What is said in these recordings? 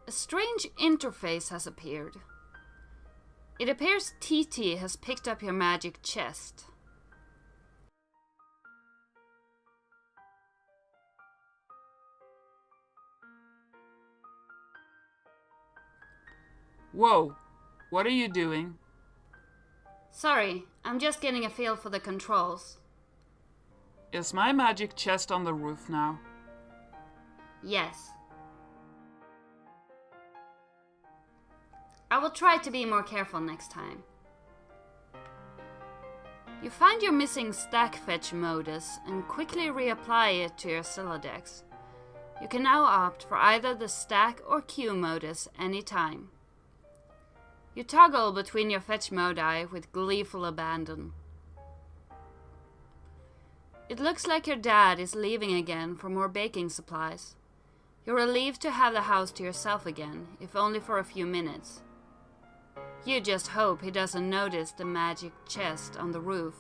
A strange interface has appeared. It appears TT has picked up your magic chest. Whoa, what are you doing? Sorry, I'm just getting a feel for the controls. Is my magic chest on the roof now? Yes. I will try to be more careful next time. You find your missing stack fetch modus and quickly reapply it to your Silodex. You can now opt for either the stack or queue modus anytime. You toggle between your fetch modi with gleeful abandon. It looks like your dad is leaving again for more baking supplies. You're relieved to have the house to yourself again, if only for a few minutes. You just hope he doesn't notice the magic chest on the roof,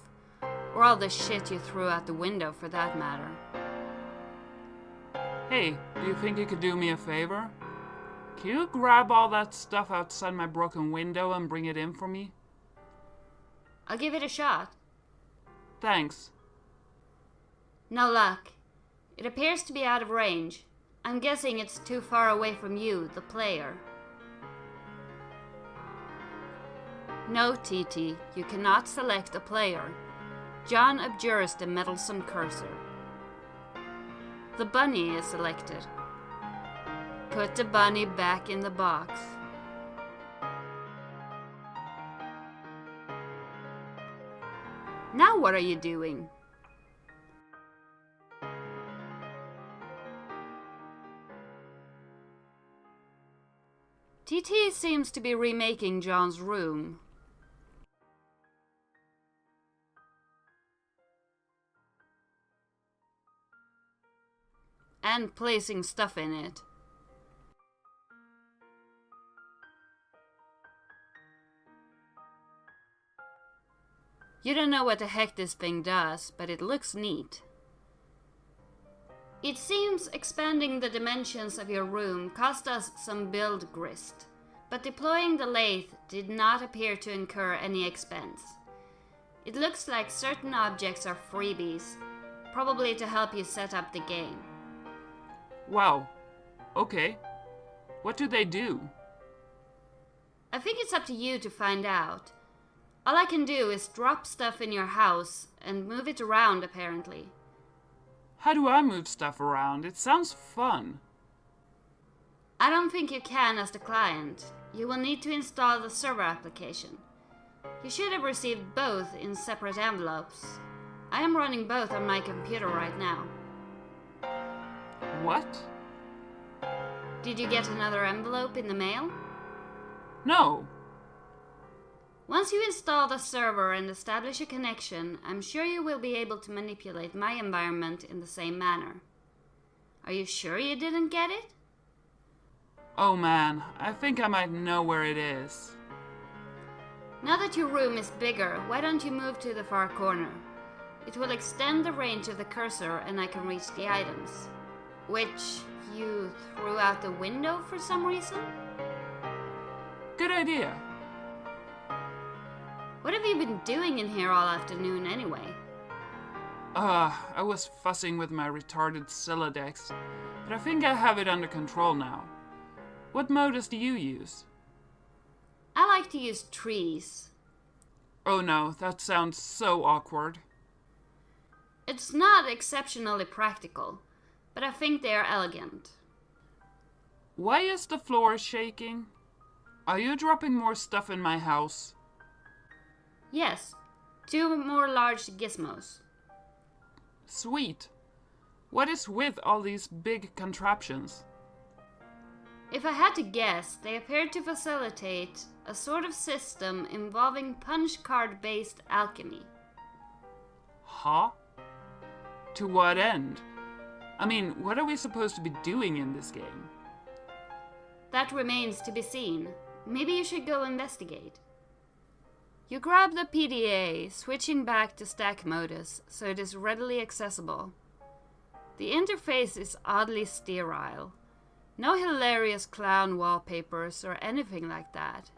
or all the shit you threw out the window for that matter. Hey, do you think you could do me a favor? Can you grab all that stuff outside my broken window and bring it in for me? I'll give it a shot. Thanks. No luck. It appears to be out of range. I'm guessing it's too far away from you, the player. No, TT, you cannot select a player. John abjures the meddlesome cursor. The bunny is selected. Put the bunny back in the box. Now what are you doing? TT seems to be remaking John's room. And placing stuff in it. You don't know what the heck this thing does, but it looks neat. It seems expanding the dimensions of your room cost us some build grist, but deploying the lathe did not appear to incur any expense. It looks like certain objects are freebies, probably to help you set up the game. Wow. Okay. What do they do? I think it's up to you to find out. All I can do is drop stuff in your house and move it around, apparently. How do I move stuff around? It sounds fun. I don't think you can as the client. You will need to install the server application. You should have received both in separate envelopes. I am running both on my computer right now. What? Did you get another envelope in the mail? No. Once you install the server and establish a connection, I'm sure you will be able to manipulate my environment in the same manner. Are you sure you didn't get it? Oh man, I think I might know where it is. Now that your room is bigger, why don't you move to the far corner? It will extend the range of the cursor and I can reach the items. Which you threw out the window for some reason? Good idea. What have you been doing in here all afternoon anyway? I was fussing with my retarded Silodex, but I think I have it under control now. What modus do you use? I like to use trees. Oh no, that sounds so awkward. It's not exceptionally practical, but I think they are elegant. Why is the floor shaking? Are you dropping more stuff in my house? Yes, 2 more large gizmos. Sweet. What is with all these big contraptions? If I had to guess, they appear to facilitate a sort of system involving punch card-based alchemy. Huh? To what end? I mean, what are we supposed to be doing in this game? That remains to be seen. Maybe you should go investigate. You grab the PDA, switching back to stack modus so it is readily accessible. The interface is oddly sterile. No hilarious clown wallpapers or anything like that.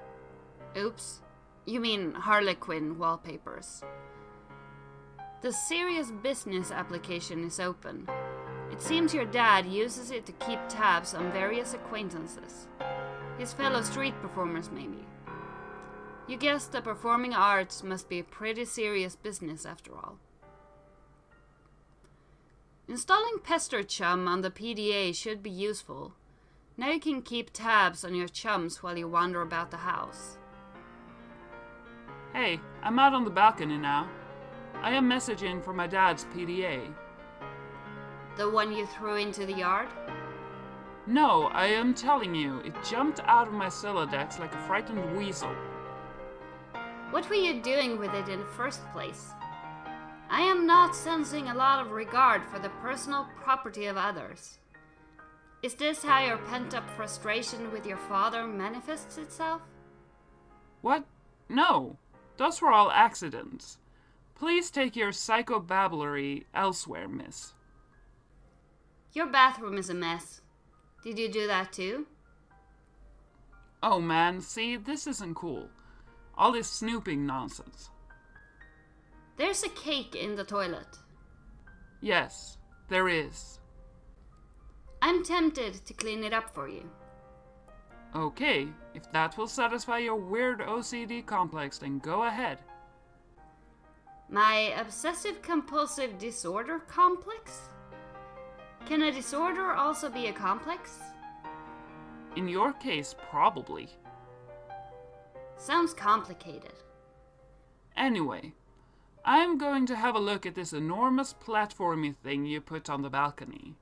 Oops, you mean Harlequin wallpapers. The serious business application is open. It seems your dad uses it to keep tabs on various acquaintances. His fellow street performers, maybe. You guess the performing arts must be a pretty serious business after all. Installing Pester Chum on the PDA should be useful. Now you can keep tabs on your chums while you wander about the house. Hey, I'm out on the balcony now. I am messaging for my dad's PDA. The one you threw into the yard? No, I am telling you, it jumped out of my Celodex like a frightened weasel. What were you doing with it in the first place? I am not sensing a lot of regard for the personal property of others. Is this how your pent-up frustration with your father manifests itself? What? No, those were all accidents. Please take your psychobabblery elsewhere, miss. Your bathroom is a mess. Did you do that too? Oh man, see, this isn't cool. All this snooping nonsense. There's a cake in the toilet. Yes, there is. I'm tempted to clean it up for you. Okay, if that will satisfy your weird OCD complex, then go ahead. My obsessive-compulsive disorder complex? Can a disorder also be a complex? In your case, probably. Sounds complicated. Anyway, I'm going to have a look at this enormous platformy thing you put on the balcony.